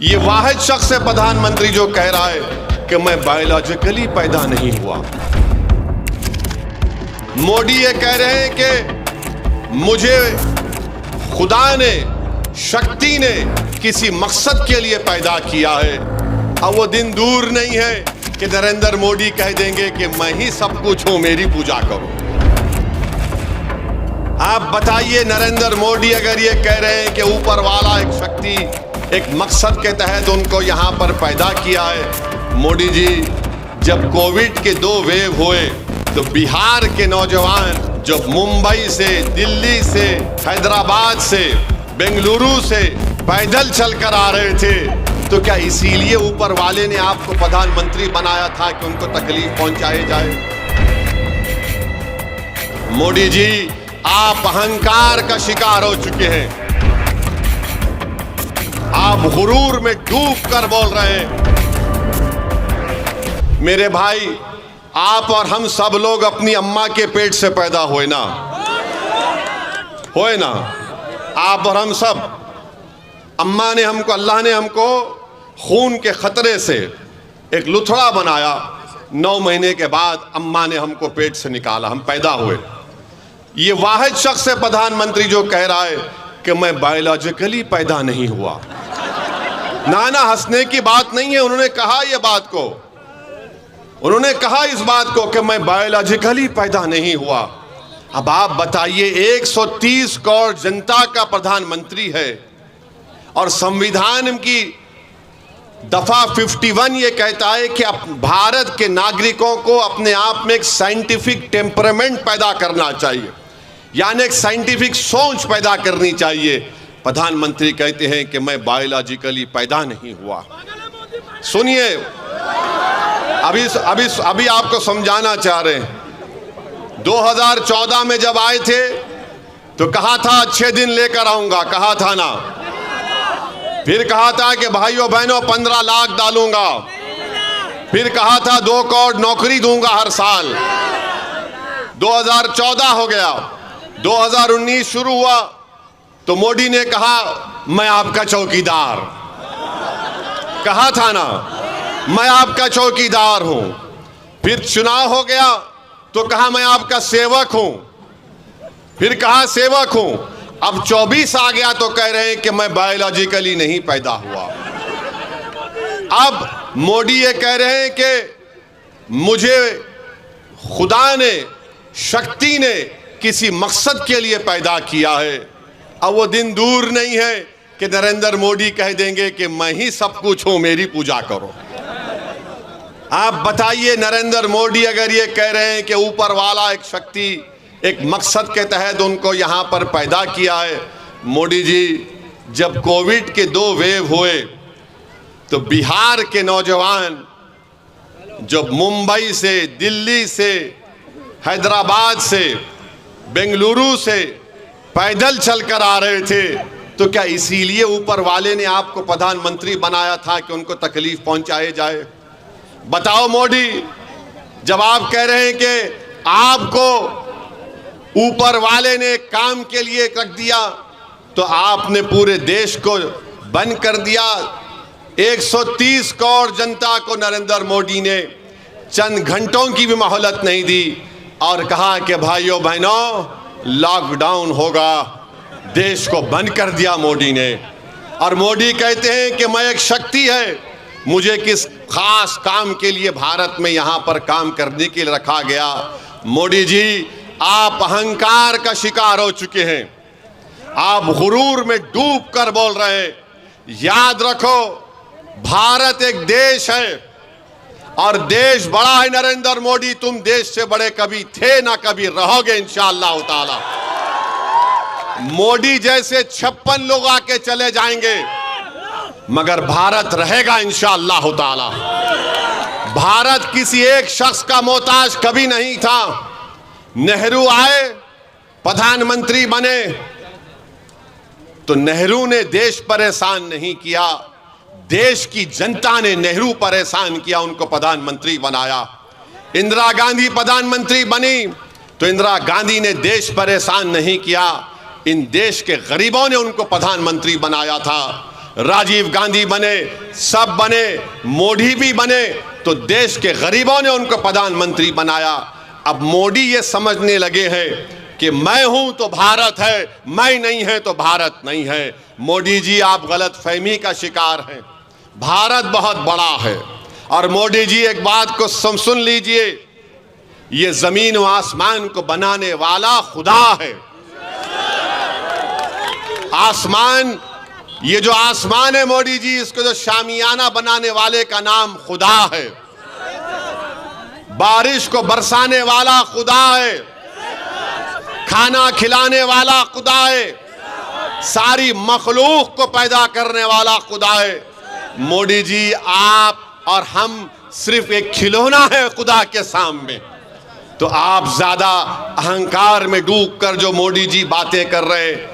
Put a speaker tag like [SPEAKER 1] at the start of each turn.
[SPEAKER 1] ये वाहिद शख्स है प्रधानमंत्री जो कह रहा है कि मैं बायोलॉजिकली पैदा नहीं हुआ। मोदी ये कह रहे हैं कि मुझे खुदा ने, शक्ति ने किसी मकसद के लिए पैदा किया है। अब वो दिन दूर नहीं है कि नरेंद्र मोदी कह देंगे कि मैं ही सब कुछ हूं, मेरी पूजा करो। आप बताइए, नरेंद्र मोदी अगर ये कह रहे हैं कि ऊपर वाला एक शक्ति, एक मकसद के तहत उनको यहाँ पर पैदा किया है। मोदी जी, जब कोविड के 2 वेव हुए तो बिहार के नौजवान जो मुंबई से, दिल्ली से, हैदराबाद से, बेंगलुरु से पैदल चलकर आ रहे थे, तो क्या इसीलिए ऊपर वाले ने आपको प्रधानमंत्री बनाया था कि उनको तकलीफ पहुंचाई जाए? मोदी जी, आप अहंकार का शिकार हो चुके हैं। आप गुरूर में डूब कर बोल रहे हैं। मेरे भाई, आप और हम सब लोग अपनी अम्मा के पेट से पैदा हुए ना, आप और हम सब। अम्मा ने हमको, अल्लाह ने हमको खून के खतरे से एक लुथड़ा बनाया। 9 महीने के बाद अम्मा ने हमको पेट से निकाला, हम पैदा हुए। ये वाहिद शख्स है प्रधानमंत्री जो कह रहा है कि मैं बायोलॉजिकली पैदा नहीं हुआ। ना हंसने की बात नहीं है। उन्होंने कहा ये बात को, उन्होंने कहा इस बात को कि मैं बायोलॉजिकली पैदा नहीं हुआ। अब आप बताइए, 130 करोड़ जनता का प्रधानमंत्री है और संविधान की दफा 51 ये कहता है कि भारत के नागरिकों को अपने आप में एक साइंटिफिक टेम्परामेंट पैदा करना चाहिए, यानी एक साइंटिफिक सोच पैदा करनी चाहिए। प्रधानमंत्री कहते हैं कि मैं बायोलॉजिकली पैदा नहीं हुआ। सुनिए, अभी आपको समझाना चाह रहे हैं। 2014 में जब आए थे तो कहा था अच्छे दिन लेकर आऊंगा, कहा था ना। फिर कहा था कि भाइयों बहनों 15 लाख डालूंगा। फिर कहा था 2 करोड़ नौकरी दूंगा हर साल। 2014 हो गया, 2019 शुरू हुआ तो मोदी ने कहा मैं आपका चौकीदार, कहा था ना, मैं आपका चौकीदार हूं। फिर चुनाव हो गया तो कहा मैं आपका सेवक हूं, फिर कहा सेवक हूं। अब 24 आ गया तो कह रहे हैं कि मैं बायोलॉजिकली नहीं पैदा हुआ। अब मोदी ये कह रहे हैं कि मुझे खुदा ने, शक्ति ने किसी मकसद के लिए पैदा किया है। अब वो दिन दूर नहीं है कि नरेंद्र मोदी कह देंगे कि मैं ही सब कुछ हूं, मेरी पूजा करो। आप बताइए, नरेंद्र मोदी अगर ये कह रहे हैं कि ऊपर वाला एक शक्ति, एक मकसद के तहत उनको यहाँ पर पैदा किया है। मोदी जी, जब कोविड के 2 वेव हुए तो बिहार के नौजवान जो मुंबई से, दिल्ली से, हैदराबाद से, बेंगलुरु से पैदल चलकर आ रहे थे, तो क्या इसीलिए ऊपर वाले ने आपको प्रधानमंत्री बनाया था कि उनको तकलीफ पहुंचाई जाए? बताओ मोदी, जब आप कह रहे हैं कि आपको ऊपर वाले ने काम के लिए रख दिया, तो आपने पूरे देश को बंद कर दिया। 130 करोड़ जनता को नरेंद्र मोदी ने चंद घंटों की भी मोहलत नहीं दी और कहा कि भाइयों बहनों लॉकडाउन होगा। देश को बंद कर दिया मोदी ने। और मोदी कहते हैं कि मैं एक शक्ति है, मुझे किस खास काम के लिए भारत में यहाँ पर काम करने के लिए रखा गया। मोदी जी, आप अहंकार का शिकार हो चुके हैं। आप गुरूर में डूब कर बोल रहे हैं। याद रखो, भारत एक देश है और देश बड़ा है। नरेंद्र मोदी, तुम देश से बड़े कभी थे ना कभी रहोगे इंशाअल्लाह ताला। मोदी जैसे 56 लोग आके चले जाएंगे, मगर भारत रहेगा इंशाअल्लाह ताला। भारत किसी एक शख्स का मोहताज कभी नहीं था। नेहरू आए, प्रधानमंत्री बने, तो नेहरू ने देश परेशान नहीं किया, देश की जनता ने नेहरू परेशान किया, उनको प्रधानमंत्री बनाया। इंदिरा गांधी प्रधानमंत्री बनी तो इंदिरा गांधी ने देश परेशान नहीं किया, इन देश के गरीबों ने उनको प्रधानमंत्री बनाया था। राजीव गांधी बने, सब बने, मोदी भी बने, तो देश के गरीबों ने उनको प्रधानमंत्री बनाया। अब मोदी ये समझने लगे हैं कि मैं हूं तो भारत है, मैं नहीं है तो भारत नहीं है। मोदी जी, आप गलत फहमी का शिकार हैं। भारत बहुत बड़ा है। और मोदी जी, एक बात को सुन लीजिए, ये जमीन व आसमान को बनाने वाला खुदा है। आसमान, ये जो आसमान है मोदी जी, इसको जो शामियाना बनाने वाले का नाम खुदा है। बारिश को बरसाने वाला खुदा है, खाना खिलाने वाला खुदा है, सारी मखलूक को पैदा करने वाला खुदा है। मोदी जी, आप और हम सिर्फ एक खिलौना है खुदा के सामने। तो आप ज्यादा अहंकार में डूबकर जो मोदी जी बातें कर रहे हैं,